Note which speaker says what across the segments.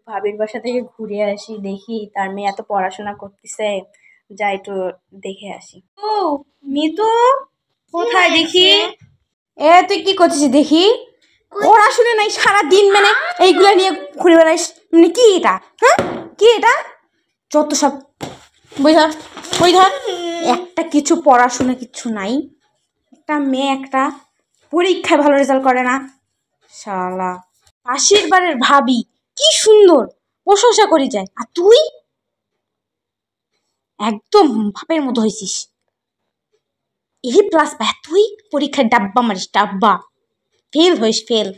Speaker 1: ভাবির বাসা থেকে ঘুরে আসি, দেখি তার মেয়ে এত পড়াশোনা করতেছে, যাই একটু দেখে আসি। ও মিতু, কোথায় দেখি? তুই কি করছিস দেখি? পড়াশোনা নাই, সারাদিন মানে এইগুলা নিয়ে ঘুরে বেড়াইস, মানে কি এটা? হ্যাঁ, কি এটা? যত সব বই ধর, বই ধর। একটা কিছু পড়াশোনা কিচ্ছু নাই। একটা মেয়ে একটা পরীক্ষায় ভালো রেজাল্ট করে না, শালা। পাশের বাড়ির ভাবি কি সুন্দর, প্রশংসা করি যায়, আর তুই একদম ভাবের মতো হয়েছিস। এই প্লাস পায়, তুই পরীক্ষায় ডাব্বা মারিস, ডাব্বা ফেল হইস, ফেল।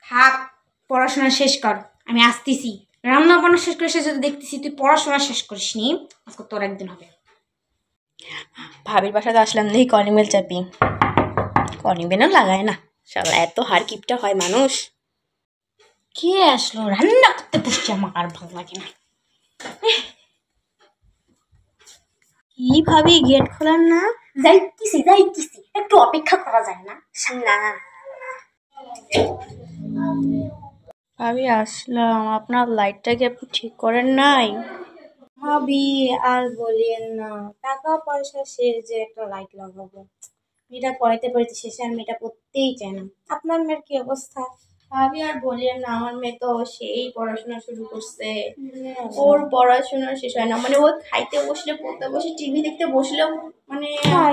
Speaker 1: থাক, পড়াশোনা শেষ কর, আমি আসতেছি। রান্না বান্না শেষ করে যদি দেখতেছি তুই পড়াশোনা শেষ করিস নি, আজকে তোর একদিন হবে। ভাবির বাসাতে আসলাম, দেখি কলিং বেল চাপি, কলিং বেলও লাগায় না, শালা এত হার কিপটা হয় মানুষ। কে আসলো? রান্না করতে বসছি, আমার আর ভালো লাগে না। কি ভাবি, গেট খোলার না? যাইতেছি যাইতেছি, একটু অপেক্ষা করা যায় না? না ভাবি আসলাম, আপনার লাইটটা কি আপনি ঠিক করেন নাই? ভাবি আর বলিয়েন না, টাকা পয়সা শেষ যে একটা লাইট লাগাবো, মেয়েটা পড়াইতে পড়াইতে শেষে আর মেয়েটা পড়তেই চায় না। আপনার মেয়ের কি অবস্থা? ভাবি আর বলিয়েন না, আমার মেয়ে তো সেই পড়াশোনা শুরু করছে, ওর পড়াশোনা শেষ হয় না, মানে ও খাইতে বসলে, পড়তে বসে, টিভি দেখতে বসলেও মানে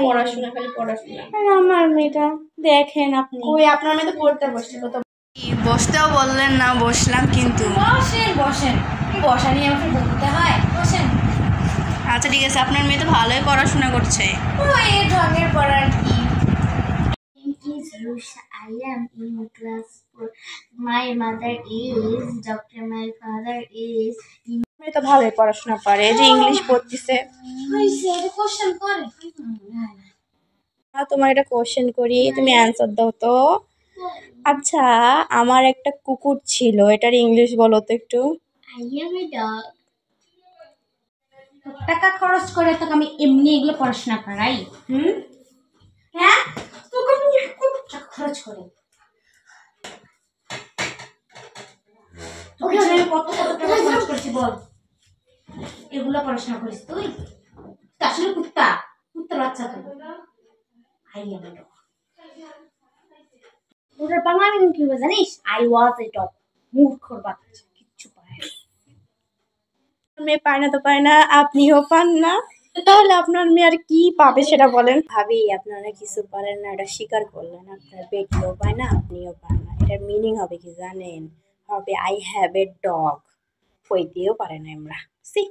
Speaker 1: পড়াশোনা, খালি পড়াশোনা। আমার মেয়েটা দেখেন আপনি, ওই আপনার মেয়ে তো পড়তে বসছে, কত বসতেও বললেন না, বসলাম কিন্তু। বসেন বসেন, বসা নিয়ে আমাকে বলতে হয়, বসেন। আচ্ছা ঠিক আছে, আপনার মেয়ে তো ভালোই পড়াশোনা করছে। ওই ঢঙের পড়ার কি? I am in class 4. My mother is doctor. My father is. মেয়ে তো ভালোই পড়াশোনা পারে, যে ইংলিশ পড়তেছে। কোশ্চেন করে, তোমার এটা কোশ্চেন করি, তুমি অ্যান্সার দাও তো। আচ্ছা, আমার একটা কুকুর ছিল, এটার ইংলিশ বলো তো একটু। I am a dog. টাকা খরচ করে তোকে আমি এমনি এগুলো পড়াশোনা করাই? হ্যাঁ, তোকে আমি কত টাকা খরচ করে, তোকে আমি কত টাকা খরচ করেছি বল, এগুলো পড়াশোনা করিস তুই? আসলে কুত্তা, কুত্তার বাচ্চা তুই। I M a dog. ওটার বাংলা মিনিং কি হবে জানিস? I was a dog. মূর্খর বাচ্চা, কিচ্ছু পায় না। মেয়ে পায় না তো পায় না, আপনিও পান না, তাহলে আপনার মেয়ে আর কি পাবে সেটা বলেন। ভাবি আপনারা কিছু পারেন না, এটা স্বীকার করলেন, আপনার বেটিও পায় না, আপনিও পান না, এটার মিনিং হবে কি জানেন? হবে আই হ্যাভ এ ডগ। কইতেও পারে না আমরা। সি